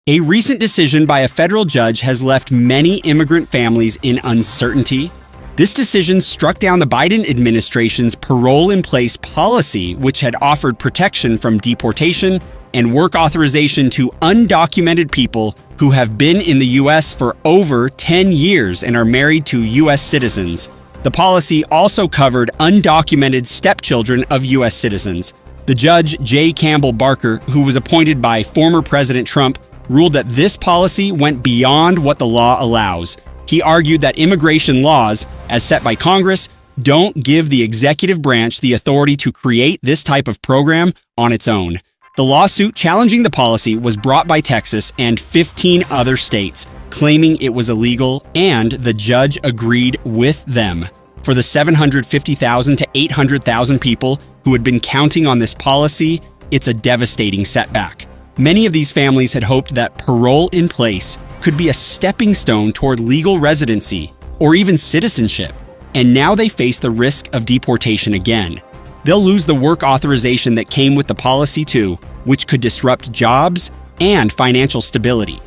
A recent decision by a federal judge has left many immigrant families in uncertainty. This decision struck down the Biden administration's parole-in-place policy, which had offered protection from deportation and work authorization to undocumented people who have been in the U.S. for over 10 years and are married to U.S. citizens. The policy also covered undocumented stepchildren of U.S. citizens. The judge, J. Campbell Barker, who was appointed by former President Trump, ruled that this policy went beyond what the law allows. He argued that immigration laws, as set by Congress, don't give the executive branch the authority to create this type of program on its own. The lawsuit challenging the policy was brought by Texas and 15 other states, claiming it was illegal, and the judge agreed with them. For the 750,000 to 800,000 people who had been counting on this policy, it's a devastating setback. Many of these families had hoped that parole in place could be a stepping stone toward legal residency or even citizenship, and now they face the risk of deportation again. They'll lose the work authorization that came with the policy too, which could disrupt jobs and financial stability.